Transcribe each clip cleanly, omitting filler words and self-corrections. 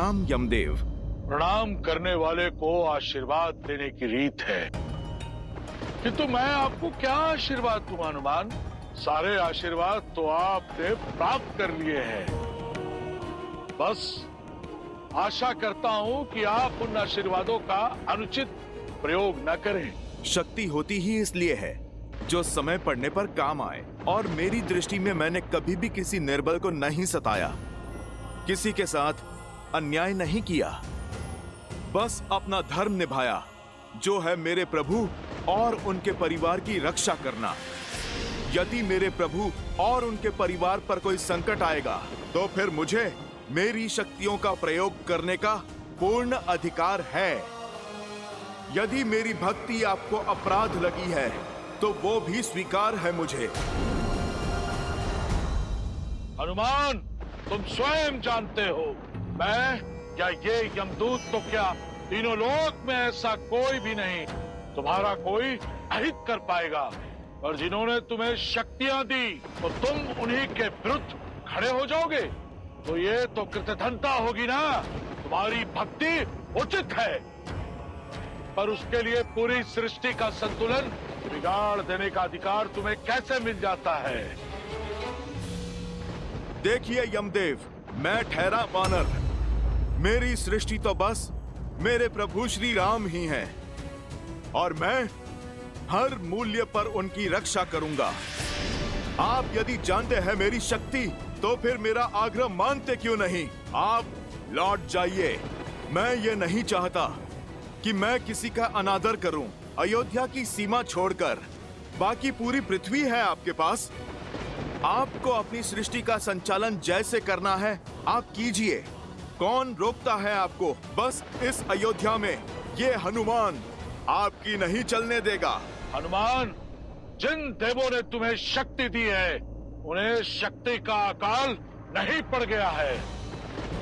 प्रणाम यमदेव। प्रणाम करने वाले को आशीर्वाद देने की रीत है, किंतु मैं आपको क्या आशीर्वाद दूं हनुमान? सारे आशीर्वाद तो आपने प्राप्त कर लिए हैं। बस आशा करता हूं कि आप उन आशीर्वादों का अनुचित प्रयोग न करें। शक्ति होती ही इसलिए है जो समय पड़ने पर काम आए, और मेरी दृष्टि में मैंने कभी भी किसी निर्बल को नहीं सताया, किसी के साथ अन्याय नहीं किया, बस अपना धर्म निभाया, जो है मेरे प्रभु और उनके परिवार की रक्षा करना। यदि मेरे प्रभु और उनके परिवार पर कोई संकट आएगा तो फिर मुझे मेरी शक्तियों का प्रयोग करने का पूर्ण अधिकार है। यदि मेरी भक्ति आपको अपराध लगी है तो वो भी स्वीकार है मुझे। हनुमान, तुम स्वयं जानते हो, मैं या ये यमदूत तो क्या, तीनों लोक में ऐसा कोई भी नहीं तुम्हारा कोई अहित कर पाएगा। और जिन्होंने तुम्हें शक्तियां दी तो तुम उन्हीं के विरुद्ध खड़े हो जाओगे, तो ये तो कृतघ्नता होगी ना। तुम्हारी भक्ति उचित है, पर उसके लिए पूरी सृष्टि का संतुलन बिगाड़ देने का अधिकार तुम्हें कैसे मिल जाता है? देखिए यमदेव, मैं ठहरा वानर, मेरी सृष्टि तो बस मेरे प्रभु श्री राम ही हैं, और मैं हर मूल्य पर उनकी रक्षा करूंगा। आप यदि जानते हैं मेरी शक्ति, तो फिर मेरा आग्रह मानते क्यों नहीं? आप लौट जाइए। मैं ये नहीं चाहता कि मैं किसी का अनादर करूं। अयोध्या की सीमा छोड़कर बाकी पूरी पृथ्वी है आपके पास। आपको अपनी सृष्टि का संचालन जैसे करना है आप कीजिए, कौन रोकता है आपको? बस इस अयोध्या में ये हनुमान आपकी नहीं चलने देगा। हनुमान, जिन देवों ने तुम्हें शक्ति दी है उन्हें शक्ति का अकाल नहीं पड़ गया है,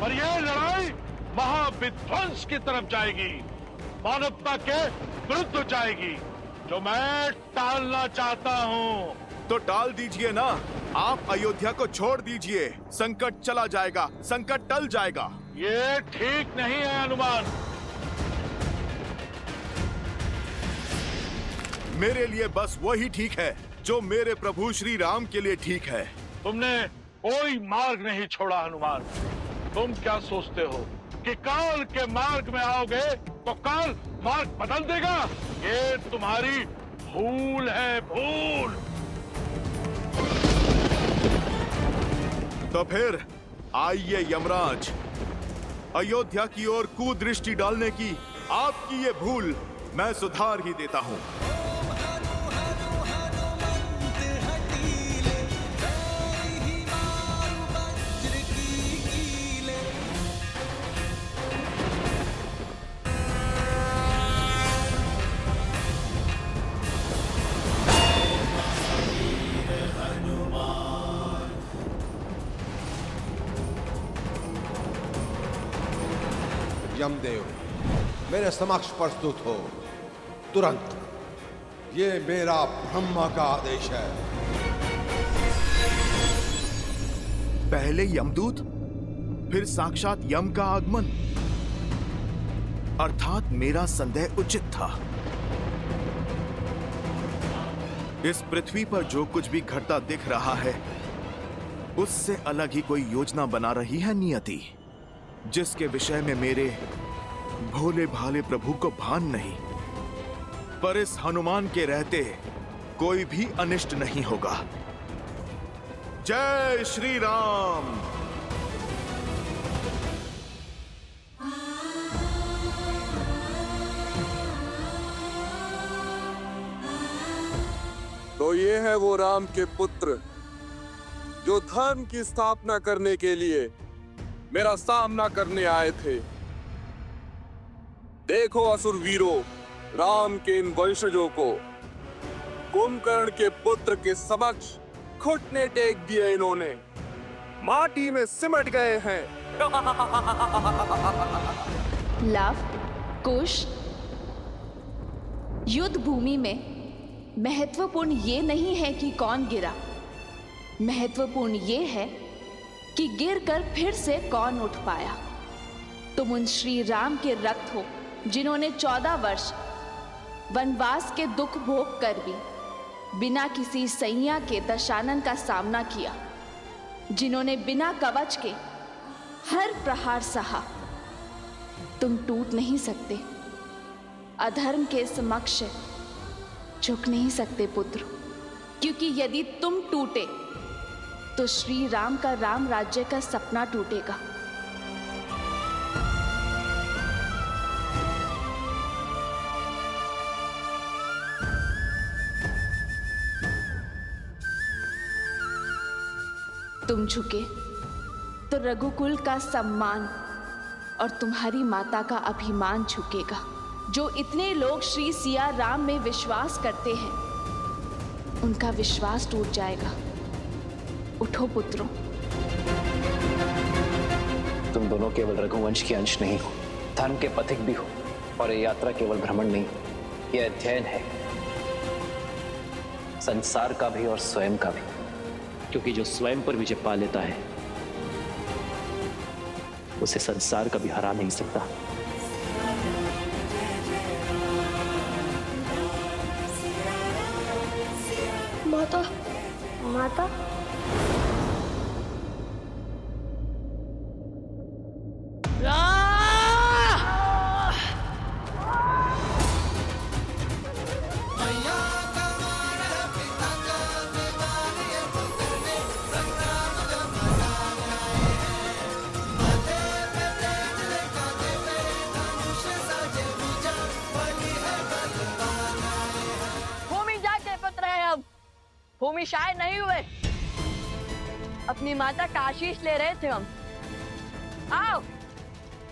पर यह लड़ाई महाविध्वंस की तरफ जाएगी, मानवता के विरुद्ध जाएगी, जो मैं टालना चाहता हूँ। तो टाल दीजिए ना, आप अयोध्या को छोड़ दीजिए, संकट चला जाएगा, संकट टल जाएगा। ये ठीक नहीं है हनुमान। मेरे लिए बस वही ठीक है जो मेरे प्रभु श्री राम के लिए ठीक है। तुमने कोई मार्ग नहीं छोड़ा हनुमान। तुम क्या सोचते हो कि काल के मार्ग में आओगे तो काल मार्ग बदल देगा? ये तुम्हारी भूल है, भूल। तो फिर आइए यमराज, अयोध्या की ओर कुदृष्टि डालने की आपकी ये भूल मैं सुधार ही देता हूँ। यमदेव, मेरे समक्ष प्रस्तुत हो तुरंत। ये मेरा ब्रह्मा का आदेश है। पहले यमदूत, फिर साक्षात यम का आगमन, अर्थात मेरा संदेह उचित था। इस पृथ्वी पर जो कुछ भी घटता दिख रहा है उससे अलग ही कोई योजना बना रही है नियति, जिसके विषय में मेरे भोले भाले प्रभु को भान नहीं। पर इस हनुमान के रहते कोई भी अनिष्ट नहीं होगा। जय श्री राम। तो ये है वो राम के पुत्र जो धर्म की स्थापना करने के लिए मेरा सामना करने आए थे। देखो असुर वीरों, राम के इन वंशजों को कुंभकर्ण के पुत्र के समक्ष घुटने टेक दिए, इन्होंने माटी में सिमट गए हैं। लव, कुश, युद्ध भूमि में महत्वपूर्ण ये नहीं है कि कौन गिरा, महत्वपूर्ण ये है कि गिरकर फिर से कौन उठ पाया। तुम उन श्री राम के रक्त हो जिन्होंने 14 वर्ष वनवास के दुख भोग कर भी बिना किसी सैया के दशानन का सामना किया, जिन्होंने बिना कवच के हर प्रहार सहा। तुम टूट नहीं सकते, अधर्म के समक्ष झुक नहीं सकते पुत्र, क्योंकि यदि तुम टूटे तो श्री राम का राम राज्य का सपना टूटेगा। तुम झुके तो रघुकुल का सम्मान और तुम्हारी माता का अभिमान झुकेगा। जो इतने लोग श्री सिया राम में विश्वास करते हैं, उनका विश्वास टूट जाएगा। उठो पुत्रों। तुम दोनों केवल रघुवंश के अंश नहीं हो, धर्म के पथिक भी हो। और ये यात्रा केवल भ्रमण नहीं, यह अध्ययन है, संसार का भी और स्वयं का भी। क्योंकि जो स्वयं पर विजय पा लेता है, उसे संसार कभी हरा नहीं सकता। माता, माता, भूमि शायद नहीं हुए, अपनी माता का आशीष ले रहे थे हम। आओ,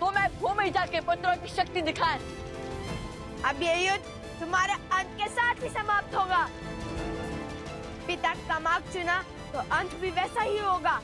तुम्हें भूमिजा के पुत्रों की शक्ति दिखाएं। अब ये युद्ध तुम्हारे अंत के साथ ही समाप्त होगा। पिता का मार्ग चुना तो अंत भी वैसा ही होगा।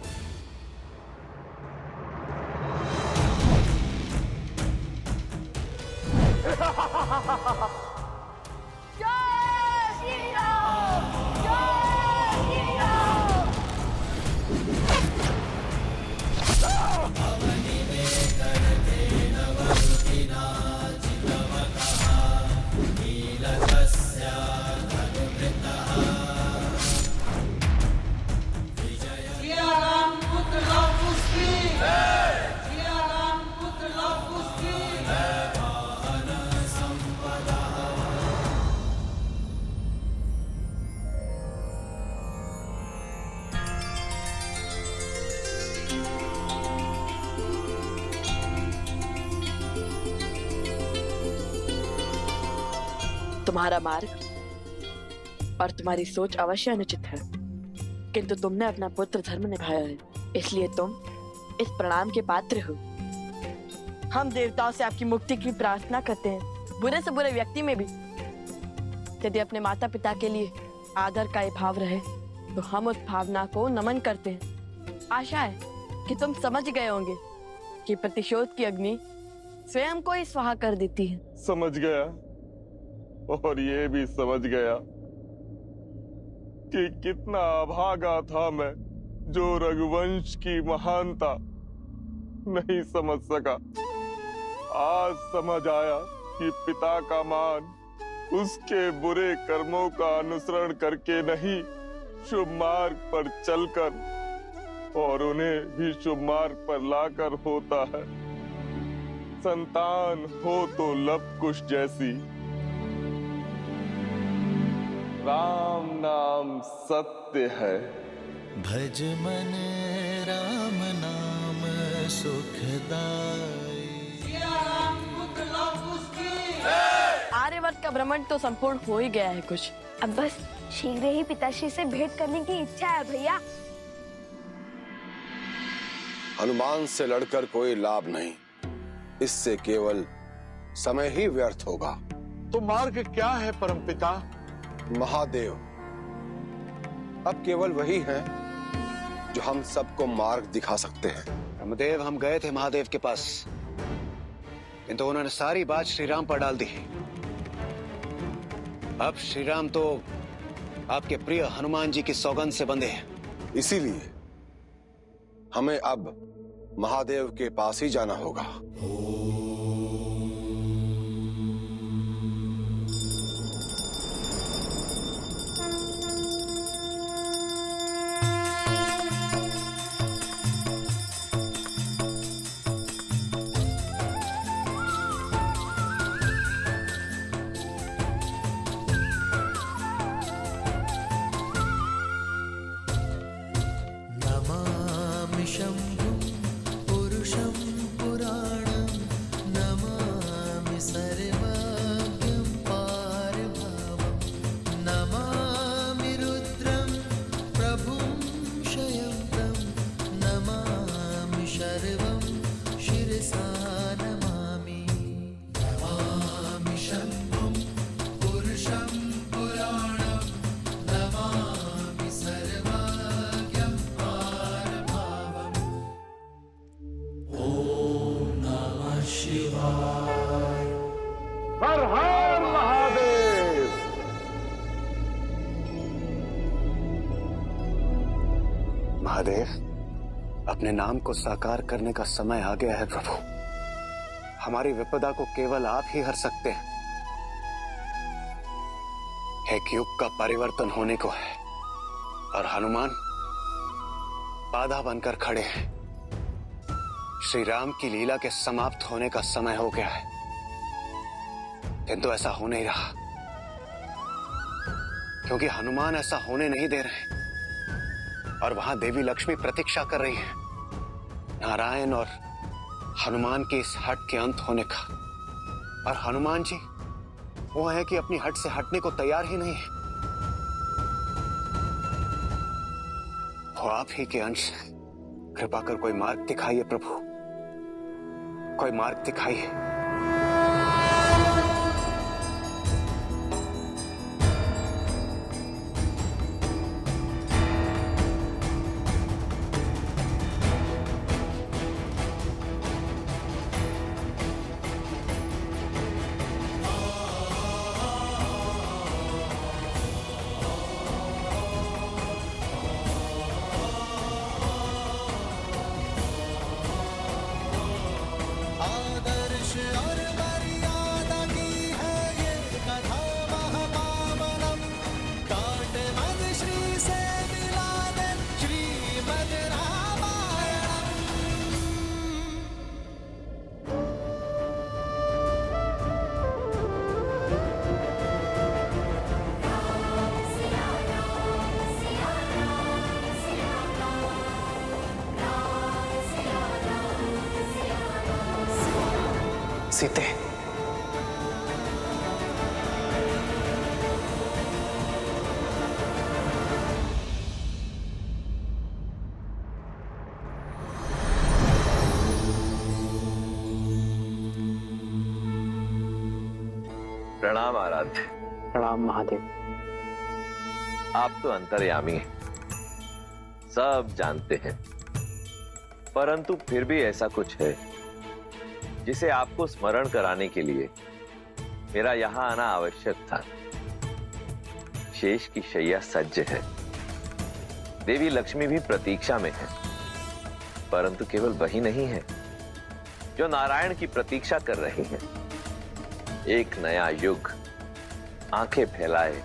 तुम्हारा मार्ग और तुम्हारी सोच अवश्य अनुचित है, किंतु तुमने अपना पुत्र धर्म निभाया है, इसलिए तुम इस प्रणाम के पात्र हो। हम देवताओं से आपकी मुक्ति की प्रार्थना करते हैं, बुरे से बुरे व्यक्ति में भी। यदि अपने माता पिता के लिए आदर का ये भाव रहे तो हम उस भावना को नमन करते हैं। आशा है कि तुम समझ गए होंगे कि प्रतिशोध की अग्नि स्वयं को ही स्वाहा कर देती है। समझ गया, और ये भी समझ गया कि कितना अभागा था मैं, जो रघुवंश की महानता नहीं समझ सका। आज समझ आया कि पिता का मान उसके बुरे कर्मों का अनुसरण करके नहीं, शुभ मार्ग पर चलकर और उन्हें भी शुभ मार्ग पर लाकर होता है। संतान हो तो लव कुश जैसी, राम नाम सत्य है। भज मन राम नाम सुखदाई। आर्यवर्त का भ्रमण तो संपूर्ण हो ही गया है कुछ। अब बस शीघ्र ही पिताश्री से भेंट करने की इच्छा है भैया। हनुमान से लड़कर कोई लाभ नहीं, इससे केवल समय ही व्यर्थ होगा। तो मार्ग क्या है परमपिता? महादेव अब केवल वही हैं जो हम सबको मार्ग दिखा सकते हैं। रामदेव, हम गए थे महादेव के पास, किंतु उन्होंने सारी बात श्रीराम पर डाल दी। अब श्रीराम तो आपके प्रिय हनुमान जी की सौगंध से बंधे हैं। इसीलिए हमें अब महादेव के पास ही जाना होगा। महादेव, अपने नाम को साकार करने का समय आ गया है प्रभु। हमारी विपदा को केवल आप ही हर सकते हैं। एक युग का परिवर्तन होने को है और हनुमान बाधा बनकर खड़े हैं। श्री राम की लीला के समाप्त होने का समय हो गया है, किंतु ऐसा हो नहीं रहा, क्योंकि हनुमान ऐसा होने नहीं दे रहे और वहां देवी लक्ष्मी प्रतीक्षा कर रही है नारायण और हनुमान के इस हट के अंत होने का। और हनुमान जी वो है कि अपनी हट से हटने को तैयार ही नहीं है। वो आप ही के अंश हैं। कृपा कर कोई मार्ग दिखाइए प्रभु, कोई मार्ग दिखाइए। आदर्श और मर्यादा की है ये कथा महापावनम। कांटे मद श्री से मिला दे श्रीमद् रामायणम। सीते, प्रणाम आराध्य। प्रणाम महादेव। आप तो अंतर्यामी हैं, सब जानते हैं, परंतु फिर भी ऐसा कुछ है जिसे आपको स्मरण कराने के लिए मेरा यहां आना आवश्यक था। शेष की शैया सज्ज है, देवी लक्ष्मी भी प्रतीक्षा में है, परंतु केवल वही नहीं है जो नारायण की प्रतीक्षा कर रही हैं। एक नया युग आंखें फैलाए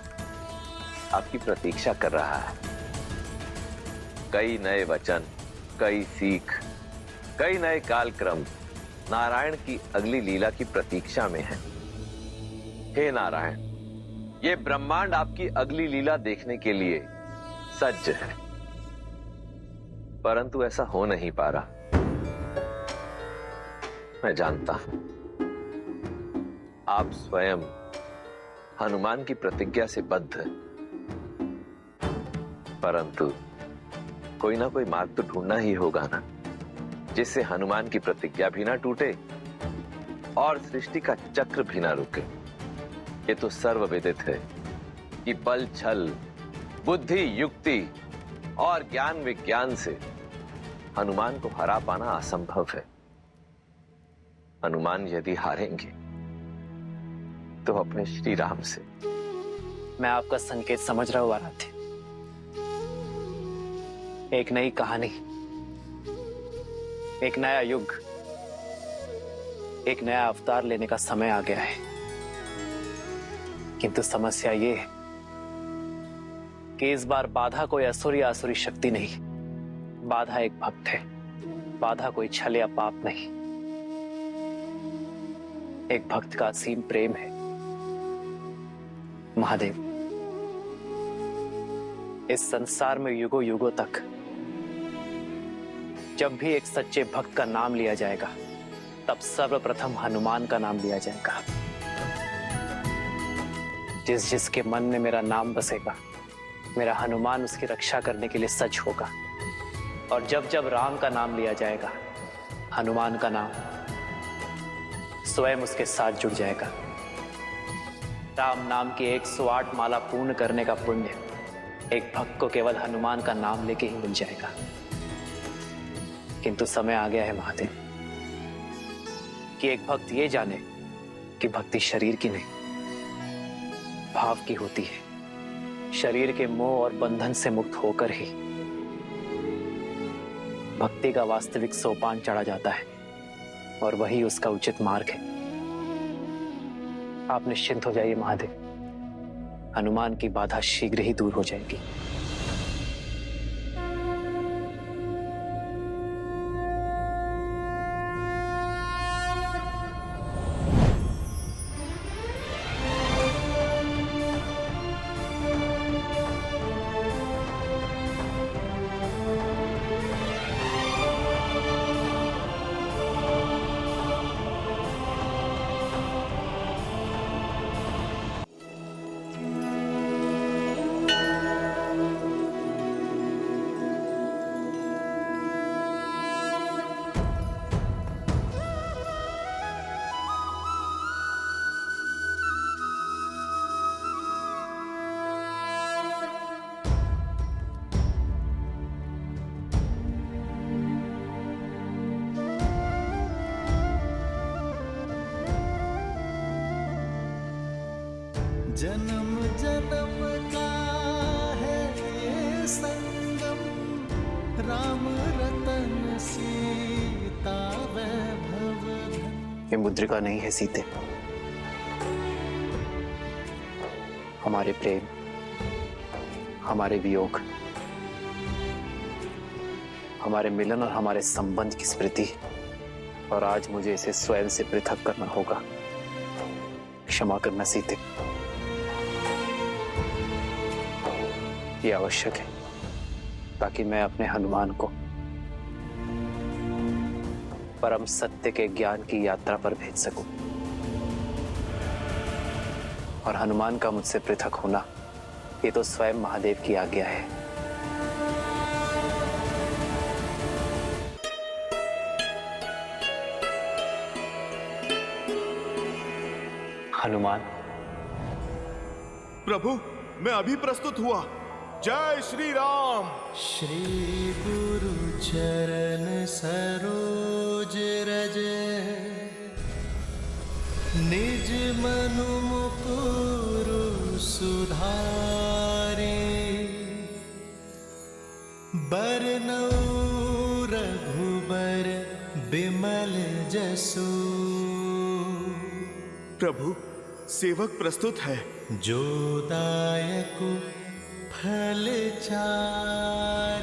आपकी प्रतीक्षा कर रहा है। कई नए वचन, कई सीख, कई नए कालक्रम नारायण की अगली लीला की प्रतीक्षा में है। हे नारायण, ये ब्रह्मांड आपकी अगली लीला देखने के लिए सज्ज है, परंतु ऐसा हो नहीं पा रहा। मैं जानता हूं आप स्वयं हनुमान की प्रतिज्ञा से बद्ध हैं, परंतु कोई ना कोई मार्ग तो ढूंढना ही होगा ना, जिससे हनुमान की प्रतिज्ञा भी ना टूटे और सृष्टि का चक्र भी ना रुके। ये तो सर्वविदित है कि बल, छल, बुद्धि, युक्ति और ज्ञान विज्ञान से हनुमान को हरा पाना असंभव है। हनुमान यदि हारेंगे तो अपने श्री राम से। मैं आपका संकेत समझ रहा हूं आराध्य। एक नई कहानी, एक नया युग, एक नया अवतार लेने का समय आ गया है। किंतु समस्या ये है कि इस बार बाधा कोई असुर या आसुरी शक्ति नहीं, बाधा एक भक्त है। बाधा कोई छल या पाप नहीं, एक भक्त का असीम प्रेम है। महादेव, इस संसार में युगों युगों तक जब भी एक सच्चे भक्त का नाम लिया जाएगा, तब सर्वप्रथम हनुमान का नाम लिया जाएगा। जिस जिसके मन में मेरा नाम बसेगा, मेरा हनुमान उसकी रक्षा करने के लिए सच होगा। और जब जब राम का नाम लिया जाएगा, हनुमान का नाम स्वयं उसके साथ जुड़ जाएगा। राम नाम की 108 माला पूर्ण करने का पुण्य एक भक्त को केवल हनुमान का नाम लेके ही मिल जाएगा। किंतु समय आ गया है महादेव कि एक भक्त ये जाने कि भक्ति शरीर की नहीं, भाव की होती है। शरीर के मोह और बंधन से मुक्त होकर ही भक्ति का वास्तविक सोपान चढ़ा जाता है और वही उसका उचित मार्ग है। आप निश्चिंत हो जाइए महादेव, हनुमान की बाधा शीघ्र ही दूर हो जाएगी। जन्म जन्म का है ये संगम, राम रतन सीता वैभव धन। ये मुद्रिका नहीं है सीते, हमारे प्रेम, हमारे वियोग, हमारे मिलन और हमारे संबंध की स्मृति, और आज मुझे इसे स्वयं से पृथक करना होगा। क्षमा करना सीते, ये आवश्यक है ताकि मैं अपने हनुमान को परम सत्य के ज्ञान की यात्रा पर भेज सकूं। और हनुमान का मुझसे पृथक होना ये तो स्वयं महादेव की आज्ञा है। हनुमान। प्रभु, मैं अभी प्रस्तुत हुआ। जय श्री राम। श्री गुरु चरण सरोज रज, निज मनु मुकुरु सुधारे। बरनउँ रघुबर बिमल जसु, प्रभु, सेवक प्रस्तुत है। जो दायक फल चारि।